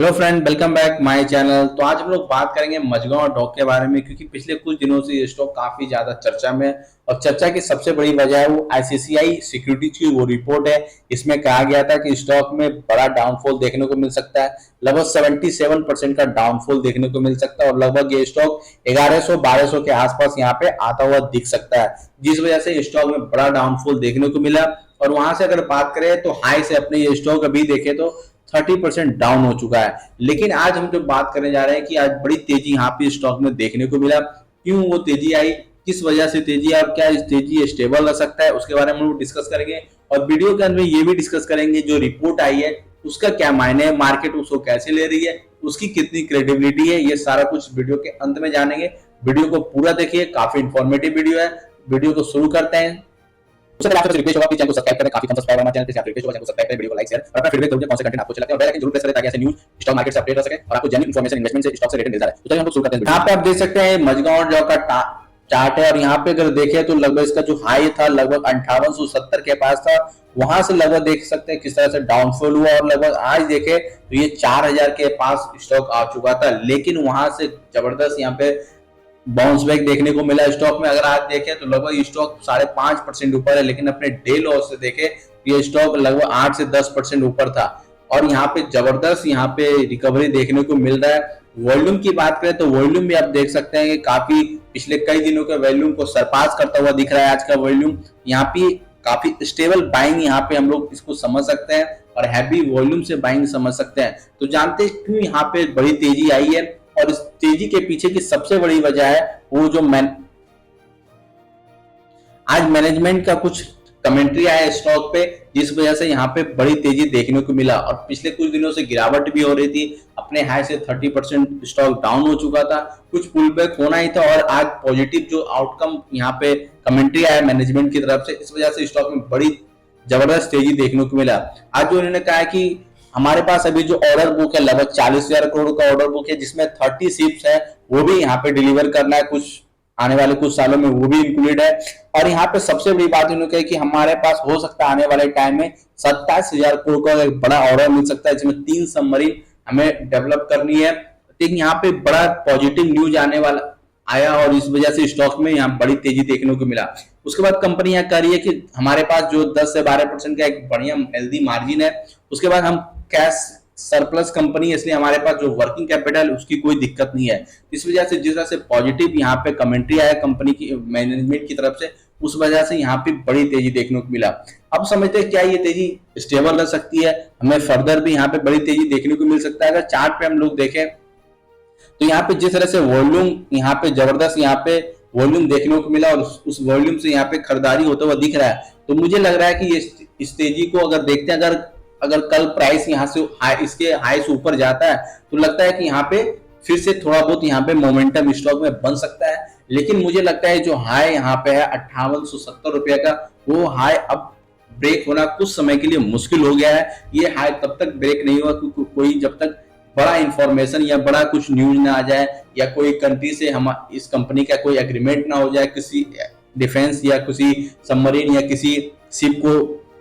Hello friend, welcome back my channel. तो आज हम लोग बात करेंगे मझगांव डॉक के बारे में, क्योंकि पिछले कुछ दिनों से ये स्टॉक काफी ज्यादा चर्चा में है। और चर्चा की सबसे बड़ी वजह है वो आईसीसीआई सिक्योरिटीज की वो रिपोर्ट है। इसमें कहा गया था कि स्टॉक में बड़ा डाउनफॉल देखने को मिल सकता है। लगभग 77% का डाउनफॉल देखने को मिल सकता है और लगभग ये स्टॉक 1100-1200 के आसपास यहाँ पे आता हुआ दिख सकता है, जिस वजह से स्टॉक में बड़ा डाउनफॉल देखने को मिला। और वहां से अगर बात करें तो हाई से अपने ये स्टॉक अभी देखे तो 30% डाउन हो चुका है। लेकिन आज हम जो बात करने जा रहे हैं कि आज बड़ी तेजी यहाँ पे स्टॉक में देखने को मिला। क्यों वो तेजी आई, किस वजह से तेजी आई और क्या इस तेजी स्टेबल रह सकता है, उसके बारे में हम डिस्कस करेंगे। और वीडियो के अंदर ये भी डिस्कस करेंगे जो रिपोर्ट आई है उसका क्या मायने है, मार्केट उसको कैसे ले रही है, उसकी कितनी क्रेडिबिलिटी है, ये सारा कुछ वीडियो के अंत में जानेंगे। वीडियो को पूरा देखिए, काफी इंफॉर्मेटिव वीडियो है। वीडियो को शुरू करते हैं। उससे पहले आपसे रिक्वेस्ट होगा कि चैनल को सब्सक्राइब करें। काफी कम सब्सक्राइबर हमारे चैनल पे, रिक्वेस्ट होगा चैनल को सब्सक्राइब करें, वीडियो को लाइक शेयर और अपना फीडबैक जरूर दें। कौन सा कंटेंट आपको अच्छा लगता है और बेल आइकन जरूर प्रेस करें ताकि ऐसे न्यूज़ स्टॉक मार्केट से अपडेट रह सके और आपको जेन्युइन इंफॉर्मेशन इन्वेस्टमेंट से स्टॉक से रिलेटेड मिलता रहे। तो चलिए हम लोग शुरू करते हैं। यहाँ पे आप देख सकते हैं मझगांव डॉक का चार्ट है और यहाँ पे अगर देखें तो लगभग इसका जो हाई था लगभग 5870 के पास था। वहां से लगभग देख सकते हैं किस तरह से डाउनफॉल हुआ और लगभग आज देखे तो ये 4000 के पास स्टॉक आ चुका था। लेकिन वहां से जबरदस्त यहाँ पे बाउंस बैक देखने को मिला स्टॉक में। अगर आज देखें तो लगभग स्टॉक 5.5% ऊपर है, लेकिन अपने डे लॉस से देखें ये स्टॉक लगभग 8 से 10% ऊपर था। और यहाँ पे जबरदस्त यहाँ पे रिकवरी देखने को मिल रहा है। वॉल्यूम की बात करें तो वॉल्यूम भी आप देख सकते हैं कि काफी पिछले कई दिनों के वॉल्यूम को सरपास करता हुआ दिख रहा है। आज का वॉल्यूम यहाँ पे काफी स्टेबल बाइंग यहाँ पे हम लोग इसको समझ सकते हैं और हैवी वॉल्यूम से बाइंग समझ सकते हैं। तो जानते हैं क्यों यहाँ पे बड़ी तेजी आई है और इस तेजी के पीछे की सबसे बड़ी वजह है वो जो आज मैनेजमेंट का कुछ कमेंट्री आया स्टॉक पे, जिस वजह से यहाँ पे बड़ी तेजी देखने को मिला। और पिछले कुछ दिनों से गिरावट भी हो रही थी, अपने हाई से 30% स्टॉक डाउन हो चुका था, कुछ पुल बैक होना ही था। और आज पॉजिटिव जो आउटकम यहाँ पे कमेंट्री आया मैनेजमेंट की तरफ से, इस वजह से स्टॉक में बड़ी जबरदस्त तेजी देखने को मिला। आज जो उन्होंने कहा कि हमारे पास अभी जो ऑर्डर बुक है लगभग 40,000 करोड़ का ऑर्डर बुक है, जिसमें 30 शिप्स है वो भी यहाँ पे डिलीवर करना है कुछ आने वाले कुछ सालों में, वो भी इंक्लूडेड है। और यहाँ पे सबसे बड़ी बात उन्होंने कही कि हमारे पास हो सकता है आने वाले टाइम में 27,000 करोड़ का एक बड़ा ऑर्डर मिल सकता है, जिसमें 3 सबमरीन हमें डेवलप करनी है। लेकिन यहाँ पे बड़ा पॉजिटिव न्यूज आने वाला आया और इस वजह से स्टॉक में यहाँ बड़ी तेजी देखने को मिला। उसके बाद कंपनी यहाँ कह रही है कि हमारे पास जो 10 से 12% का एक बढ़िया हेल्दी मार्जिन है। उसके बाद हम कैश सरप्लस कंपनी, इसलिए हमारे पास जो वर्किंग कैपिटल उसकी कोई दिक्कत नहीं है। इस वजह से जिस तरह से पॉजिटिव यहाँ पे कमेंट्री आया कंपनी की मैनेजमेंट की तरफ से, उस वजह से यहाँ पे बड़ी तेजी देखने को मिला। अब समझते हैं क्या ये तेजी स्टेबल रह सकती है, हमें फर्दर भी यहाँ पे बड़ी तेजी देखने को मिल सकता है। अगर चार्ट पे हम लोग देखें तो यहाँ पे जिस तरह से वॉल्यूम यहाँ पे जबरदस्त यहाँ पे वॉल्यूम देखने को मिला और उस वॉल्यूम से यहाँ पे खरीदारी होता हुआ दिख रहा है, तो मुझे लग रहा है कि ये इस तेजी को अगर देखते हैं, अगर अगर कल प्राइस यहाँ से इसके हाई से ऊपर जाता है तो लगता है कि यहाँ पे फिर से थोड़ा बहुत यहाँ पे मोमेंटम स्टॉक में बन सकता है। लेकिन मुझे लगता है जो हाई यहाँ पे है 5870 रुपए का, वो हाई अब ब्रेक होना कुछ समय के लिए मुश्किल हो गया है। ये हाई तब तक ब्रेक नहीं हुआ क्योंकि कोई जब तक बड़ा इंफॉर्मेशन या बड़ा कुछ न्यूज ना आ जाए या कोई कंट्री से हम इस कंपनी का कोई एग्रीमेंट ना हो जाए, किसी डिफेंस या किसी सबमरीन या किसी शिप को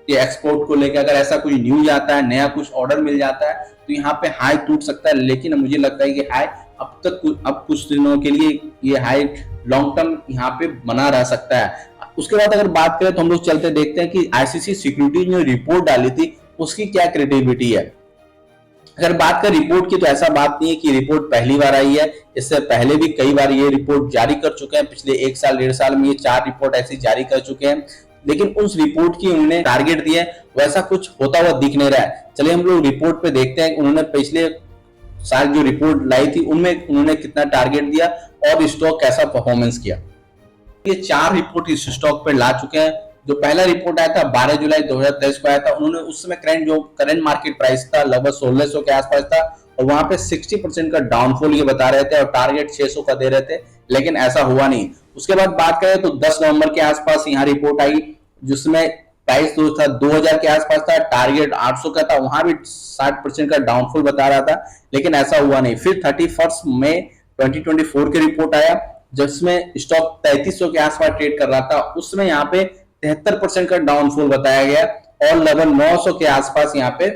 के एक्सपोर्ट को लेकर, अगर ऐसा कोई न्यूज आता है, नया कुछ ऑर्डर मिल जाता है तो यहाँ पे हाई टूट सकता है। लेकिन मुझे लगता है कि हाई अब कुछ दिनों के लिए ये हाई लॉन्ग टर्म यहाँ पे बना रह सकता है। उसके बाद अगर बात करें तो हम लोग चलते देखते हैं कि आईसीसी सिक्योरिटीज ने रिपोर्ट डाली थी उसकी क्या क्रेडिबिलिटी है। अगर बात करें रिपोर्ट की तो ऐसा बात नहीं है कि रिपोर्ट पहली बार आई है, इससे पहले भी कई बार ये रिपोर्ट जारी कर चुके हैं। पिछले 1 साल 1.5 साल में ये 4 रिपोर्ट ऐसी जारी कर चुके हैं, लेकिन उस रिपोर्ट की उन्होंने टारगेट दिया वैसा कुछ होता हुआ दिख नहीं रहा है। चलिए हम लोग रिपोर्ट पे देखते हैं उन्होंने पिछले साल जो रिपोर्ट लाई थी उनमें उन्होंने कितना टारगेट दिया और स्टॉक कैसा परफॉर्मेंस किया। ये 4 रिपोर्ट इस स्टॉक पे ला चुके हैं। जो पहला रिपोर्ट आया था 12 जुलाई 2023 को आया था, उन्होंने उस समय करंट मार्केट प्राइस था लगभग 1600 के आसपास था और वहां पे 60% का डाउनफॉल ये बता रहे थे और टारगेट 600 का दे रहे थे, लेकिन ऐसा हुआ नहीं। उसके बाद बात करें तो 10 नवंबर के आसपास यहाँ रिपोर्ट आई जिसमें प्राइस तो था 2000 के आसपास था, टारगेट 800 का था, वहां भी 60% का डाउनफॉल बता रहा था, लेकिन ऐसा हुआ नहीं। फिर 31 मई 2024 के रिपोर्ट आया जिसमें स्टॉक 3300 के आसपास ट्रेड कर रहा था, उसमें यहाँ पे 73% का डाउनफॉल बताया गया और लगभग 900 के आसपास यहाँ पे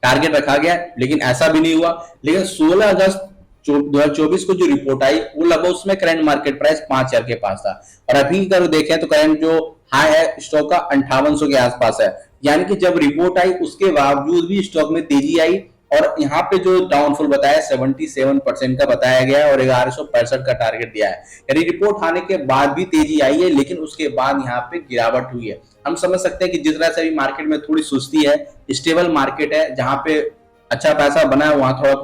टारगेट रखा गया, लेकिन ऐसा भी नहीं हुआ। लेकिन 16 अगस्त 2024 को जो रिपोर्ट आई वो लगभग उसमें करंट मार्केट प्राइस 5,000 के पास था, और अभी अगर देखें तो करंट जो हाई है स्टॉक का 5800 के आसपास है। यानी कि जब रिपोर्ट आई उसके बावजूद भी स्टॉक में तेजी आई, और यहाँ पे जो डाउनफॉल बताया 77% का बताया गया है और 1165 का टारगेट दिया है। यानी रिपोर्ट आने के बाद भी तेजी आई है, लेकिन उसके बाद यहाँ पे गिरावट हुई है। हम समझ सकते हैं कि जिस तरह से अभी मार्केट में थोड़ी सुस्ती है, स्टेबल मार्केट है, जहां पे अच्छा पैसा बना है वहां थोड़ा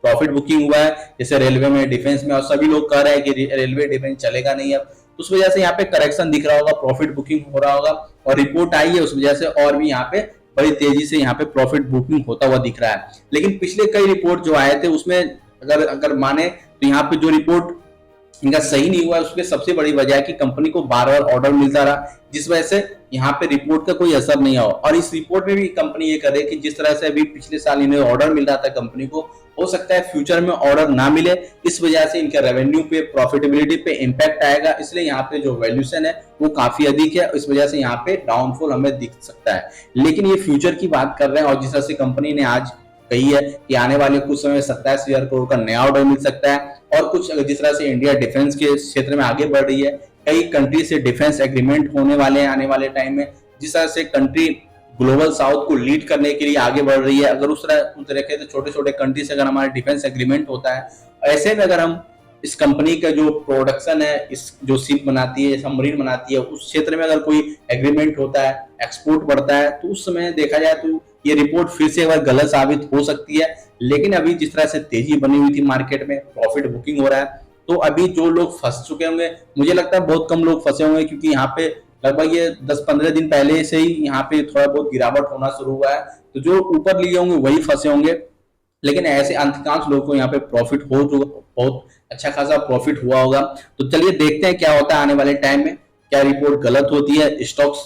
प्रॉफिट बुकिंग हुआ है, जैसे रेलवे में, डिफेंस में, और सभी लोग कह रहे हैं कि रेलवे डिफेंस चलेगा नहीं अब, तो उस वजह से यहाँ पे करेक्शन दिख रहा होगा, प्रॉफिट बुकिंग हो रहा होगा, और रिपोर्ट आई है उस वजह से और भी यहाँ पे बड़ी तेजी से यहाँ पे प्रॉफिट बुकिंग होता हुआ दिख रहा है। लेकिन पिछले कई रिपोर्ट जो आए थे उसमें अगर अगर माने तो यहाँ पे जो रिपोर्ट इनका सही नहीं हुआ, उसके सबसे बड़ी वजह है कि कंपनी को बार बार ऑर्डर मिलता रहा, जिस वजह से यहाँ पे रिपोर्ट का कोई असर नहीं हुआ। और इस रिपोर्ट में भी कंपनी ये करे कि जिस तरह से अभी पिछले साल इन्हें ऑर्डर मिल रहा था कंपनी को, हो सकता है फ्यूचर में ऑर्डर ना मिले, इस वजह से इनके रेवेन्यू पे, प्रॉफिटेबिलिटी पे इम्पैक्ट आएगा, इसलिए यहाँ पे जो वैल्यूएशन है वो काफी अधिक है, इस वजह से यहाँ पे डाउनफॉल हमें दिख सकता है। लेकिन ये फ्यूचर की बात कर रहे हैं, और जिस तरह से कंपनी ने आज कही है कि आने वाले कुछ समय 27,000 करोड़ का नया ऑर्डर मिल सकता है, और कुछ जिस तरह से इंडिया डिफेंस के क्षेत्र में आगे बढ़ रही है, कई कंट्री से डिफेंस एग्रीमेंट होने वाले हैं आने वाले टाइम में, जिस तरह से कंट्री ग्लोबल साउथ को लीड करने के लिए आगे बढ़ रही है। अगर उस तरह के छोटे छोटे कंट्री से अगर हमारा डिफेंस एग्रीमेंट होता है, ऐसे में अगर हम इस कंपनी का जो प्रोडक्शन है, इस जो शिप बनाती है, सबमरीन बनाती है, उस क्षेत्र में अगर कोई एग्रीमेंट होता है, एक्सपोर्ट बढ़ता है, तो उस समय देखा जाए तो ये रिपोर्ट फिर से एक बार गलत साबित हो सकती है। लेकिन अभी जिस तरह से तेजी बनी हुई थी मार्केट में, प्रॉफिट बुकिंग हो रहा है, तो अभी जो लोग फंस चुके होंगे, मुझे लगता है बहुत कम लोग फंसे होंगे, क्योंकि यहाँ पे लगभग ये 10-15 दिन पहले से ही यहाँ पे थोड़ा बहुत गिरावट होना शुरू हुआ है, तो जो ऊपर लिए होंगे वही फंसे होंगे। लेकिन ऐसे अधिकांश लोगों को यहाँ पे प्रॉफिट हो, जो बहुत अच्छा खासा प्रॉफिट हुआ होगा। तो चलिए देखते हैं क्या होता है आने वाले टाइम में, क्या रिपोर्ट गलत होती है, स्टॉक्स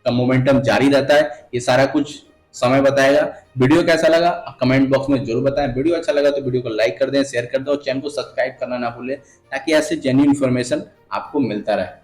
का मोमेंटम जारी रहता है, ये सारा कुछ समय बताएगा। वीडियो कैसा लगा कमेंट बॉक्स में जरूर बताएं। वीडियो अच्छा लगा तो वीडियो को लाइक कर दें, शेयर कर दें, और चैनल को सब्सक्राइब करना ना भूलें, ताकि ऐसे जेन्युइन इन्फॉर्मेशन आपको मिलता रहे।